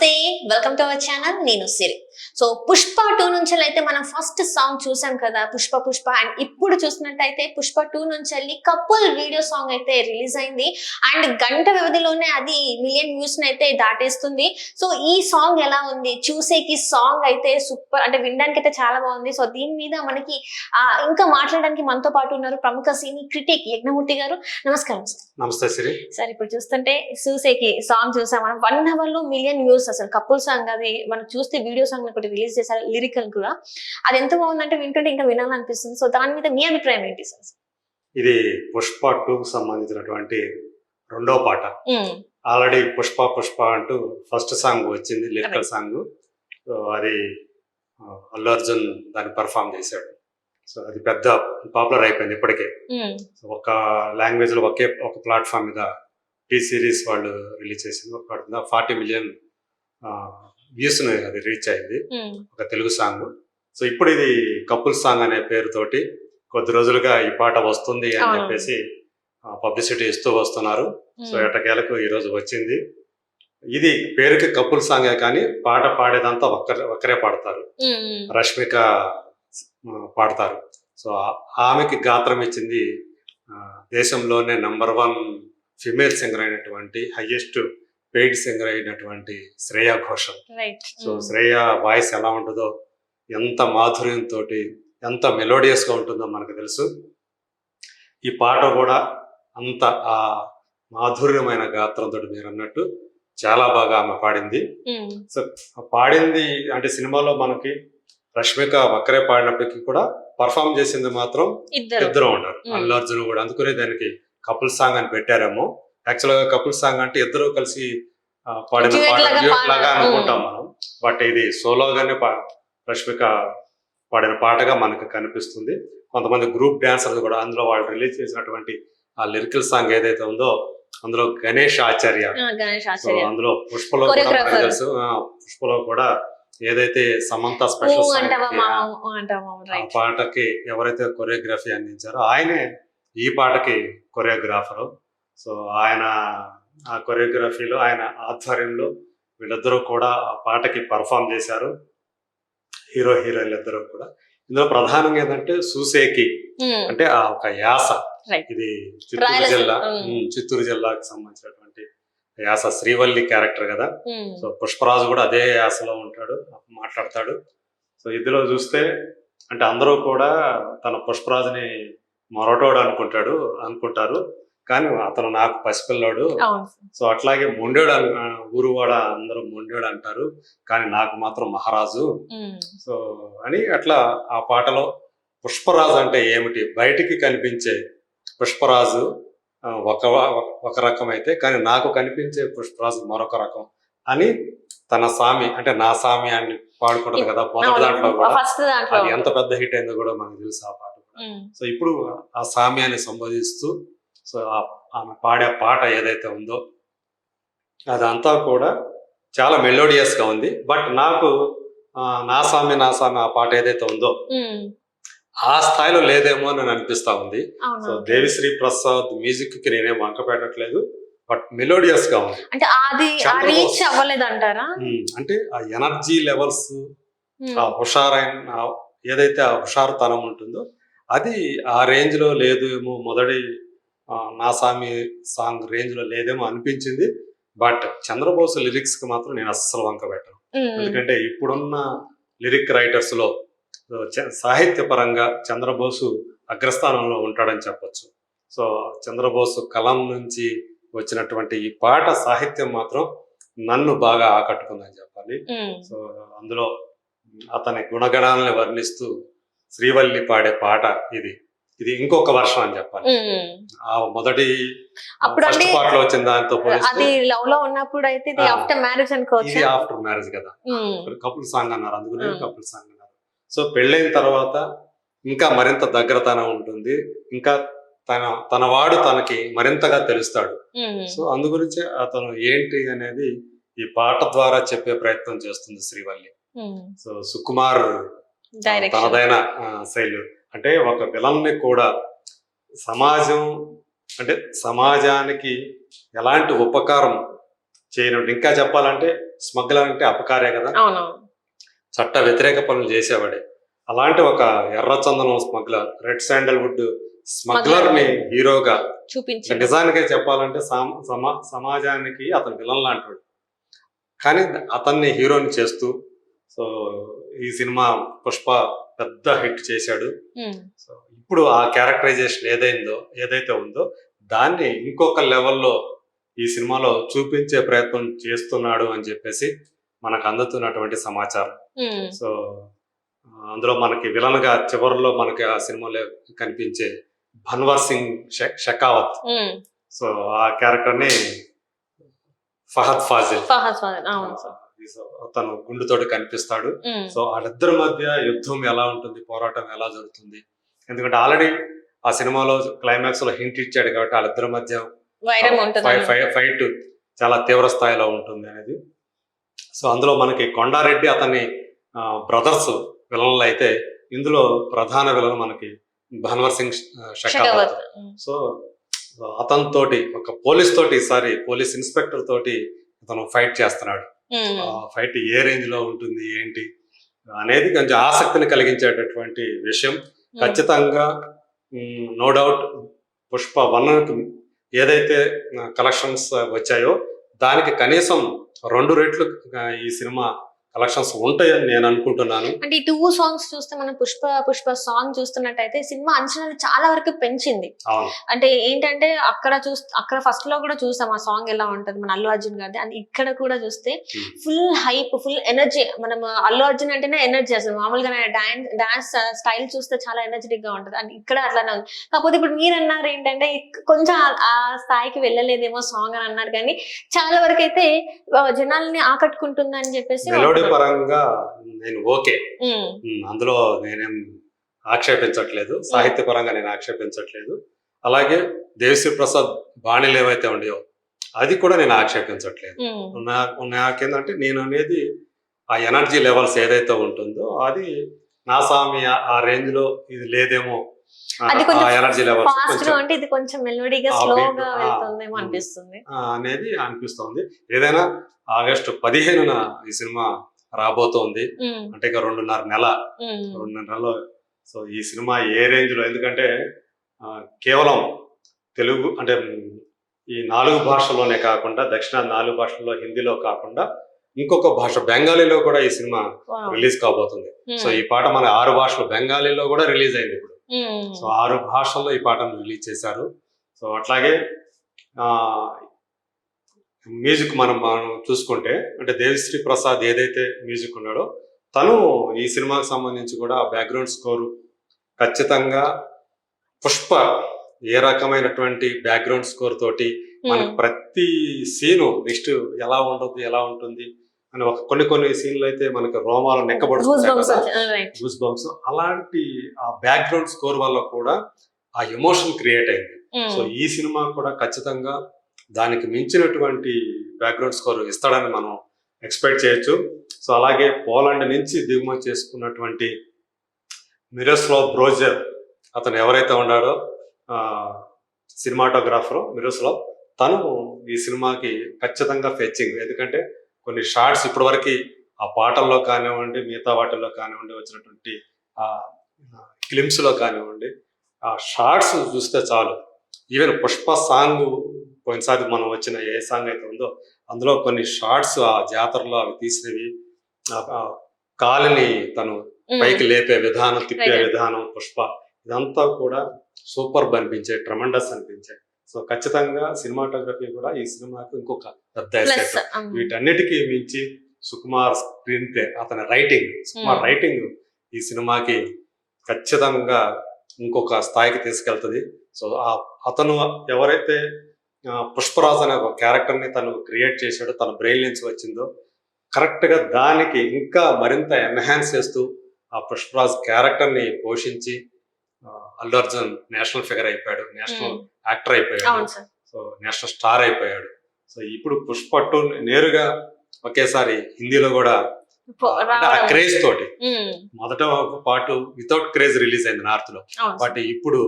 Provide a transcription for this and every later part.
నమస్తే, welcome to our channel. నేను సిరి. So Pushpa 2 నుంచి అయితే మనం ఫస్ట్ సాంగ్ చూసాం కదా, పుష్ప పుష్ప. అండ్ ఇప్పుడు చూసినట్టయితే పుష్ప 2 నుంచి వెళ్ళి కపుల్ వీడియో సాంగ్ అయితే రిలీజ్ అయింది. అండ్ గంట వ్యవధిలోనే అది మిలియన్ వ్యూస్ అయితే దాటేస్తుంది. సో ఈ సాంగ్ ఎలా ఉంది? చూసేకి సాంగ్ అయితే సూపర్, అంటే వినడానికి అయితే చాలా బాగుంది. సో దీని మీద మనకి ఇంకా మాట్లాడడానికి మనతో పాటు ఉన్నారు ప్రముఖ సినీ క్రిటిక్ యజ్ఞమూర్తి గారు. నమస్కారం సార్. నమస్తే సిరి. సార్, ఇప్పుడు చూస్తుంటే చూసేకి సాంగ్ చూసాం మనం, 1 hour లో మిలియన్ వ్యూస్. అసలు కపుల్ సాంగ్ అది మనం చూస్తే వీడియో సాంగ్ ఒకటి రిలీజ్ చేశారు, లిరికల్ కూడా. అది ఎంత బాగుందంటే వింటుంటే ఇంకా వినాలనిపిస్తుంది. సో దాని మీద మీ అభిప్రాయం ఏంటి సార్? ఇది పుష్ప 2 సంబంధించినటువంటి రెండో పాట. ఆల్రెడీ పుష్ప పుష్ప అంటూ ఫస్ట్ సాంగ్ వచ్చింది, లిరికల్ సాంగ్. సో అది అల్లు అర్జున్ దాన్ని పర్ఫామ్ చేశాడు. సో అది పెద్ద పాపులర్ అయిపోయింది ఇప్పటికే. ఒక లాంగ్వేజ్ లో ఒక ప్లాట్ఫామ్ మీద టీ సిరీస్ వాళ్ళు రిలీజ్ చేసింది. 40 million వ్యూస్ అది రీచ్ అయింది, ఒక తెలుగు సాంగ్. సో ఇప్పుడు ఇది కపుల్ సాంగ్ అనే పేరుతోటి కొద్ది రోజులుగా ఈ పాట వస్తుంది అని చెప్పేసి పబ్లిసిటీ ఇస్తూ వస్తున్నారు. సో ఎటకేలకు ఈ రోజు వచ్చింది. ఇది పేరుకి కపుల్ సాంగే కానీ పాట పాడేదంతా ఒక్కరే పాడతారు, రష్మిక పాడతారు. సో ఆమెకి గాత్రం ఇచ్చింది దేశంలోనే #1 ఫిమేల్ సింగర్ అయినటువంటి, హైయెస్ట్ పెయిడ్ సింగర్ అయినటువంటి శ్రేయా ఘోషల్. సో శ్రేయా వాయిస్ ఎలా ఉంటుందో, ఎంత మాధుర్యంతో, ఎంత మెలోడియస్ గా ఉంటుందో మనకు తెలుసు. ఈ పాట కూడా అంత ఆ మాధుర్యమైన గాత్రంతో మీరు అన్నట్టు చాలా బాగా ఆమె పాడింది. సో పాడింది అంటే సినిమాలో మనకి రష్మిక ఒక్కరే పాడినప్పటికీ కూడా పర్ఫామ్ చేసింది మాత్రం ఇద్దరు ఉన్నారు, అల్లు అర్జున్ కూడా. అందుకనే దానికి కపుల్ సాంగ్ అని పెట్టారేమో. యాక్చువల్ గా కపుల్ సాంగ్ అంటే ఇద్దరు కలిసి పాడిన పాట, డ్యూట్ లాగా అనుకుంటాం మనం. బట్ ఇది సోలోగానే రష్మిక పాడిన పాటగా మనకు కనిపిస్తుంది. కొంతమంది గ్రూప్ డాన్సర్లు కూడా అందులో వాళ్ళు రిలీజ్ చేసినటువంటి ఆ లిరికల్ సాంగ్ ఏదైతే ఉందో అందులో గణేష్ ఆచార్య, అందులో పుష్పలో కూడా తెలుసు, పుష్పలో కూడా ఏదైతే సమంత స్పెషల్ సాంగ్ పాటకి ఎవరైతే కొరియోగ్రఫీ అందించారో ఆయనే ఈ పాటకి కొరియోగ్రాఫరు. సో ఆయన ఆ కొరియోగ్రఫీలో, ఆయన ఆధ్వర్యంలో వీళ్ళిద్దరూ కూడా ఆ పాటకి పర్ఫామ్ చేశారు, హీరోయిన్లు ఇద్దరు కూడా. ఇందులో ప్రధానంగా ఏంటంటే సూసేకి అంటే ఆ ఒక యాస, ఇది చిత్తూరు జిల్లాకి సంబంధించినటువంటి యాస. శ్రీవల్లి క్యారెక్టర్ కదా. సో పుష్పరాజు కూడా అదే యాసలో ఉంటాడు, మాట్లాడతాడు. సో ఇందులో చూస్తే అంటే అందరూ కూడా తన పుష్పరాజుని మొరటోడు అనుకుంటారు, కానీ అతను నాకు పసిపిల్లాడు. సో అట్లాగే మొండేడు, ఊరువాడ అందరూ మొండేడు అంటారు, కానీ నాకు మాత్రం మహారాజు. సో అని అట్లా ఆ పాటలో పుష్పరాజు అంటే ఏమిటి, బయటికి కనిపించే పుష్పరాజు ఒక రకం అయితే, కానీ నాకు కనిపించే పుష్పరాజు మరొక రకం అని తన సామి అంటే నా సామి అని పాడుకుంటది కదా మొదటి దాంట్లో కూడా. అది ఎంత పెద్ద హిట్ అయిందో కూడా మనకు తెలుసు ఆ పాట. సో ఇప్పుడు ఆ సామ్యాన్ని సంబోధిస్తూ సో ఆమె పాడే పాట ఏదైతే ఉందో అదంతా కూడా చాలా మెలోడియస్ గా ఉంది. బట్ నాకు నా సామి ఆ పాట ఏదైతే ఉందో ఆ స్థాయిలో లేదేమో అని అనిపిస్తా ఉంది. సో దేవిశ్రీ ప్రసాద్ మ్యూజిక్ కి నేనేం వంక పెట్టట్లేదు, బట్ మెలోడియస్ గా ఉంది. అంటే అంటే ఆ ఎనర్జీ లెవెల్స్, ఆ హుషారైన ఏదైతే ఆ హుషారుతనం ఉంటుందో అది ఆ రేంజ్ లో లేదేమో, మొదటి నా సామి సాంగ్ రేంజ్ లో లేదేమో అనిపించింది. బట్ చంద్రబోస్ లిరిక్స్ కి మాత్రం నేను అస్సలు వంక పెట్టను. ఎందుకంటే ఇప్పుడున్న లిరిక్ రైటర్స్ లో సాహిత్య పరంగా చంద్రబోసు అగ్రస్థానంలో ఉంటాడని చెప్పొచ్చు. సో చంద్రబోసు కలం నుంచి వచ్చినటువంటి ఈ పాట సాహిత్యం మాత్రం నన్ను బాగా ఆకట్టుకుందని చెప్పాలి. సో అందులో అతని గుణగణాలని వర్ణిస్తూ శ్రీవల్లి పాడే పాట ఇది ఇంకొక వర్షం అని చెప్పాలి. ఆ మొదటి ఫస్ట్ పార్ట్ లో వచ్చిన దాంతో పోలిస్తే లవ్ లో ఉన్నప్పుడు అయితే ఇది ఆఫ్టర్ మ్యారేజ్ అనుకోవచ్చు. ఇది ఆఫ్టర్ మ్యారేజ్ కదా, కపుల్ సాంగ్ అన్నారు, అందుకనే కపుల్ సాంగ్ అన్నారు. సో పెళ్ళైన తర్వాత ఇంకా మరింత దగ్గరతనం ఉంటుంది, ఇంకా తన వాడు తనకి మరింతగా తెలుస్తాడు. సో అందుగురించి అతను ఏంటి అనేది ఈ పాట ద్వారా చెప్పే ప్రయత్నం చేస్తుంది శ్రీవల్లి. సో సుకుమార్ తనదైన శైలి, అంటే ఒక విలన్ ని కూడా సమాజానికి ఎలాంటి ఉపకారం చేయనట్టు. ఇంకా చెప్పాలంటే స్మగ్లర్ అంటే అపకారే కదా, అవునవును. చట్ట వ్యతిరేక పనులు చేసేవాడే. అలాంటి ఒక ఎర్రచందనం స్మగ్లర్, రెడ్ శాండల్వుడ్ స్మగ్లర్ ని హీరోగా చూపించారు. నిజానికే చెప్పాలంటే సమాజానికి అతను విలన్ లాంటివాడు, కానీ అతన్ని హీరోని చేస్తూ సో ఈ సినిమా పుష్ప పెద్ద హిట్ చేశాడు. సో ఇప్పుడు ఆ క్యారెక్టరైజేషన్ ఏదైతే ఉందో దాన్ని ఇంకొక లెవెల్లో ఈ సినిమాలో చూపించే ప్రయత్నం చేస్తున్నాడు అని చెప్పేసి మనకు అందుతున్నటువంటి సమాచారం. సో అందులో మనకి విలన్ గా చివరిలో మనకి ఆ సినిమాలో కనిపించే భన్వర్ సింగ్ షెకావత్, సో ఆ క్యారెక్టర్ ని ఫహద్ ఫాజిల్ తను గుండుతోటి కనిపిస్తాడు. సో వాళ్ళిద్దరి మధ్య యుద్ధం ఎలా ఉంటుంది, పోరాటం ఎలా జరుగుతుంది, ఎందుకంటే ఆల్రెడీ ఆ సినిమాలో క్లైమాక్స్ లో హింట్ ఇచ్చాడు కాబట్టి వాళ్ళిద్దరి మధ్య ఫైట్ చాలా తీవ్ర స్థాయిలో ఉంటుంది అనేది. సో అందులో మనకి కొండారెడ్డి అతని బ్రదర్స్ విలన్లు అయితే, ఇందులో ప్రధాన విలన్ మనకి భన్వర్ సింగ్ షెకావత్. సో అతనితోటి ఒక పోలీస్ తోటి, ఈసారి పోలీస్ ఇన్స్పెక్టర్ తోటి అతను ఫైట్ చేస్తున్నాడు. ఫైట్ ఏ రేంజ్ లో ఉంటుంది ఏంటి అనేది కొంచెం ఆసక్తిని కలిగించేటటువంటి విషయం. ఖచ్చితంగా నో డౌట్ పుష్ప 1 ఏదైతే కలెక్షన్స్ వచ్చాయో దానికి కనీసం 2 రెట్లు ఈ సినిమా కలెక్షన్స్ ఉంటాయని నేను అనుకుంటున్నాను. అంటే ఈ 2 సాంగ్స్ చూస్తే మనం పుష్ప సాంగ్ చూస్తున్నట్టయితే సినిమా అంచనాలు చాలా వరకు పెంచింది. అంటే ఏంటంటే అక్కడ ఫస్ట్ లో కూడా చూసాం ఆ సాంగ్ ఎలా ఉంటది మన అల్లు అర్జున్ గారి, అండ్ ఇక్కడ కూడా చూస్తే ఫుల్ హైప్, ఫుల్ ఎనర్జీ. మనం అల్లు అర్జున్ అంటేనే ఎనర్జీ, అసలు మామూలుగా డాన్స్ స్టైల్ చూస్తే చాలా ఎనర్జెటిక్ గా ఉంటది, అండ్ ఇక్కడ అట్లానే ఉంది. కాకపోతే ఇప్పుడు మీరు అన్నారు ఏంటంటే కొంచెం ఆ స్థాయికి వెళ్ళలేదేమో సాంగ్ అని అన్నారు, కానీ చాలా వరకు అయితే జనాల్ని ఆకట్టుకుంటుంది అని చెప్పేసి పరంగా నేను ఓకే, అందులో నేనేం ఆక్షేపించట్లేదు, సాహిత్య పరంగా నేను ఆక్షేపించట్లేదు. అలాగే దేవిశ్రీ ప్రసాద్ బాణీలు ఏవైతే ఉండేవో అది కూడా నేను ఆక్షేపించట్లేదు. నాకేంటంటే నేను అనేది ఆ ఎనర్జీ లెవెల్స్ ఏదైతే ఉంటుందో అది నా స్వామి ఆ రేంజ్ లో ఇది లేదేమో, ఎనర్జీ లెవెల్స్ అనేది అనిపిస్తుంది. ఏదైనా ఆగస్టు 15న ఈ సినిమా రాబోతోంది, అంటే ఇక 2.5 నెలలో. సో ఈ సినిమా ఏ రేంజ్ లో, ఎందుకంటే కేవలం తెలుగు అంటే ఈ 4 భాషల్లోనే కాకుండా దక్షిణ 4 భాషల్లో, హిందీలో కాకుండా ఇంకొక భాష బెంగాలీలో కూడా ఈ సినిమా రిలీజ్ కాబోతుంది. సో ఈ పాట మన 6 భాషలు, బెంగాలీలో కూడా రిలీజ్ అయింది ఇప్పుడు. సో 6 భాషల్లో ఈ పాటను రిలీజ్ చేశారు. సో అట్లాగే మ్యూజిక్ మనం చూసుకుంటే, అంటే దేవిశ్రీ ప్రసాద్ ఏదైతే మ్యూజిక్ ఉన్నాడో తను ఈ సినిమాకి సంబంధించి కూడా బ్యాక్గ్రౌండ్ స్కోరు ఖచ్చితంగా పుష్ప ఏ రకమైనటువంటి బ్యాక్గ్రౌండ్ స్కోర్ తోటి మనకు ప్రతి సీను నెక్స్ట్ ఎలా ఉంటుంది అని కొన్ని సీన్లు అయితే మనకి రోమాలు నెక్కబడుతుంది, అలాంటి ఆ బ్యాక్గ్రౌండ్ స్కోర్ వల్ల కూడా ఆ ఎమోషన్ క్రియేట్ అయింది. సో ఈ సినిమా కూడా ఖచ్చితంగా దానికి మించినటువంటి బ్యాక్గ్రౌండ్ స్కోర్ ఇస్తాడని మనం ఎక్స్పెక్ట్ చేయొచ్చు. సో అలాగే పోలాండ్ నుంచి దిగుమతి చేసుకున్నటువంటి మిరోస్లావ్ బ్రోజర్, అతను ఎవరైతే ఉన్నాడో సినిమాటోగ్రాఫర్ మిరోస్లావ్, తను ఈ సినిమాకి ఖచ్చితంగా ఫెచ్చింగ్. ఎందుకంటే కొన్ని షార్ట్స్ ఇప్పటివరకు ఆ పాటల్లో కానివ్వండి, మిగతా వాటిల్లో కానివ్వండి, వచ్చినటువంటి ఆ ఫిలిమ్స్ లో కానివ్వండి, ఆ షార్ట్స్ చూస్తే చాలు. ఈవెన్ పుష్ప సాంగ్ పోయినసారి మనం వచ్చిన ఏ సాంగ్ అయితే ఉందో అందులో కొన్ని షార్ట్స్ ఆ జాతరలో అవి తీసినవి, కాలిని తను పైకి లేపే విధానం, తిప్పే విధానం, పుష్ప ఇదంతా కూడా సూపర్ అనిపించే, ట్రమండస్ అనిపించే. సో ఖచ్చితంగా సినిమాటోగ్రఫీ కూడా ఈ సినిమాకు ఇంకొక పెద్ద ఎసెట్. వీటన్నిటికీ మించి సుకుమార్ స్క్రీన్ ప్లే, అతని సుకుమార్ రైటింగ్ ఈ సినిమాకి ఖచ్చితంగా ఇంకొక స్థాయికి తీసుకెళ్తుంది. సో అతను ఎవరైతే పుష్పరాజ్ అనే ఒక క్యారెక్టర్ ని తను క్రియేట్ చేశాడో, తన బ్రెయిన్ నుంచి వచ్చిందో, కరెక్ట్ గా దానికి ఇంకా మరింత ఎన్హాన్స్ చేస్తూ ఆ పుష్పరాజ్ క్యారెక్టర్ ని పోషించి అల్లు అర్జున్ నేషనల్ ఫిగర్ అయిపోయాడు, నేషనల్ యాక్టర్ అయిపోయాడు, సో నేషనల్ స్టార్ అయిపోయాడు. సో ఇప్పుడు పుష్ప 2 నేరుగా ఒకేసారి హిందీలో కూడా ఆ క్రేజ్ తోటి, మొదట పాటు వితౌట్ క్రేజ్ రిలీజ్ అయింది నార్త్ లో, బట్ ఇప్పుడు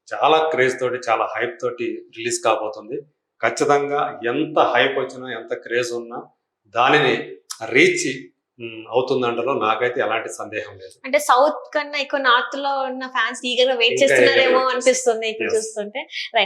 చాలా క్రేజ్ తోటి, చాలా హైప్ తోటి రిలీజ్ కాబోతుంది. ఖచ్చితంగా ఎంత హైప్ వచ్చినా ఎంత క్రేజ్ ఉన్నా దానిని రీచ్ అవుతుందంటలో నాకైతే ఎలాంటి సందేహం లేదు. అంటే సౌత్ కన్నా ఎక్కువ నార్త్ లో ఉన్న ఫ్యాన్స్ ఈగర్ గా వెయిట్ ఇంకా చేస్తున్నారేమో eager గా అనిపిస్తుంది ఇప్పుడు Yes. చూస్తుంటే. రైట్.